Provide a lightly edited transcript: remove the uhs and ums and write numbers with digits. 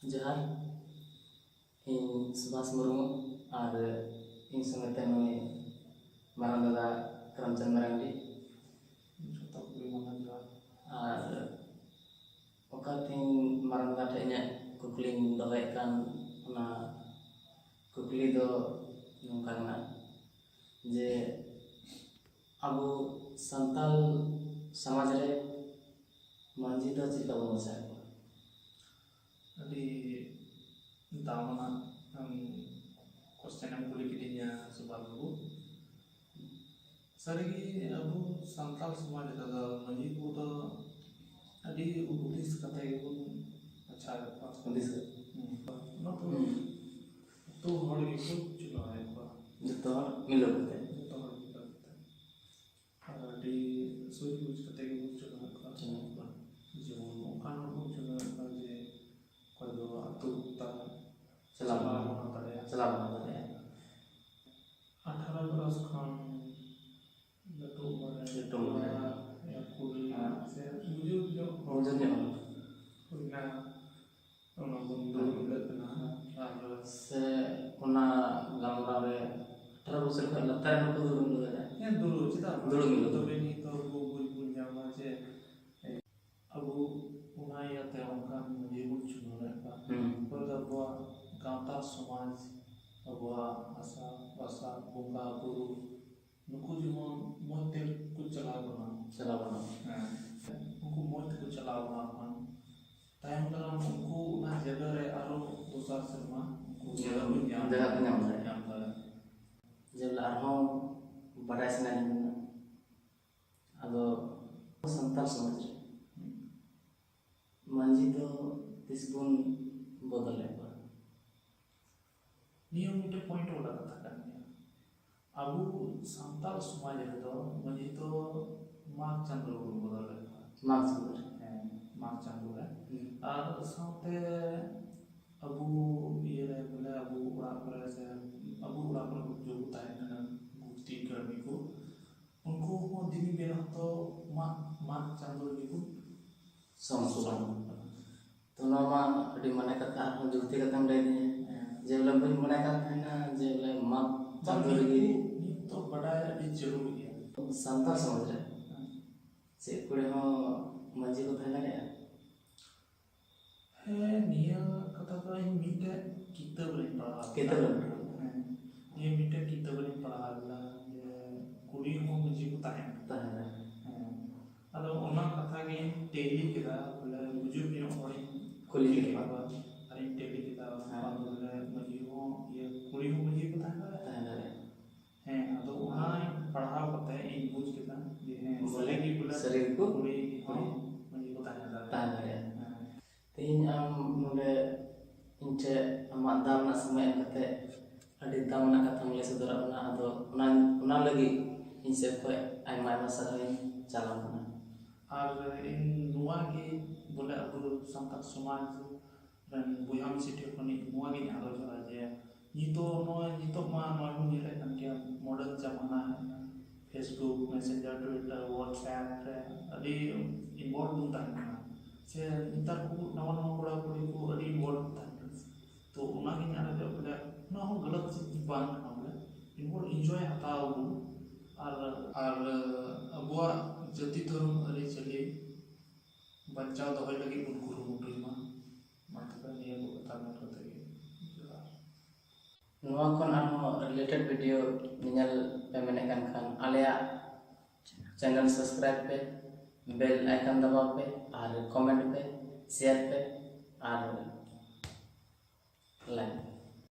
जोहार इन सुभाष मुर्मू और इन संगते नई मारांग दादा करमचंद मारांडी और मारांग दादा ठे इᱧᱟᱹᱜ कुकलिंग दोहरायेद कान ओना कुकली दो नोंका कना जे अब सान्ताल समाज रे मांझी दो चिका बन बसाय अभी दामना क्वेश्चन हम कुली किदिnya sobat bu sarigi abu santal समाज दा मांझी को तो अभी उदिस कथा को अच्छा उदिस ना तो हड़ को चलो है जतो मिलो बते तो हड़ करते अभी सोई कुछ कथा को चलो है जीवन ओखान को चलो है जे कोई दो अतुता चला बना दे 18 बरस खान लटो मारे या कुली से मुझे जो ना ओना बंदो लगना और से ओना गामरा रे 18 बছর खा लतार को दुलुम लगा या दुलु चिता दुलुम तो बेनी तो वो बुल जामा जे अब ओना याते ओनका मुझे कुछ न का पर दबवा गांता समाज अबवा आशा भाषा बोंगा बुरु नुकु जेमन मते को चला बना उनको मत को चला बना पान टाइम दाराम उनको ना जगह रे आरो दोसर शर्मा उनको जगह को नाम जब आरहों बड़ा सना अब संताल समाज मांझी तो तिसबुन बदल है नियम मिटे पॉइंट वाला कथा करने अब संताल समाज रे तो मांझी तो माग चंद्र को बदल है माग चंद्र है और साथे अब ये रे बोले अब उड़ा पर से अब उड़ा पर जो होता है ना गुप्ती कर्मी को उनको वो दिन बेरा तो माग चंद्र को समसुबन तो नोमा अडी मने कथा हम जुक्ति कथा ले दिए जेबले बन मने कथा ना जेबले माग चंद्र की तो बड़ा अडी जरूरी है संताल समाज रे से कुड़े हो मांझी को थाना रे है निया कथा तो इन मिटे किताब रे पढ़ा ये मिटे किताब रे पढ़ा ला ये कुड़ी हो मुझे को ताहे अदो ओना कथा के टेली केदा बोले बुजु भी ओरी कुली के बाबा अरे टेली केदा बोले मुझे हो ये कुड़ी हो मुझे को ताहे हैं अदो ओना पढ़ा पता है इन बुझ केदा ये है बोले कि बोले शरीर को कुड़ी मुझे को ताहे तीन आम नोडे इंचे अमा दाम ना समय कते अडी दाम ना कथा ले सदरा ना अदो ना लगी इनसे कोई आयमा आयमा सरहाई चलाम ना और इन नुआ के बोले अब संताल समाज रन बुयाम सिटी खनि नुआ के आलो जरा जे नि तो मा नॉर्मल निले कन के मॉडर्न जमाना है फेसबुक मैसेंजर ट्विटर व्हाट्सएप रे अडी इन्वॉल्व होता है से नितार को नवा नवा बड़ा बड़ी को अडी इन्वॉल्व होता है तो उना के आलो जे बोले ना हो गलत चीज बांग बोले इन्वॉल्व एंजॉय हताओ और अबुआ जति धर्म अरे चले बच्चा दहय लगी उनको रुमुटुमा मतलब निया को कथा मत करते नोआ कोन आरो रिलेटेड वीडियो निनल पे मने खान आलेया चैनल सब्सक्राइब पे बेल आइकन दबाओ पे और कमेंट पे शेयर पे और लाइक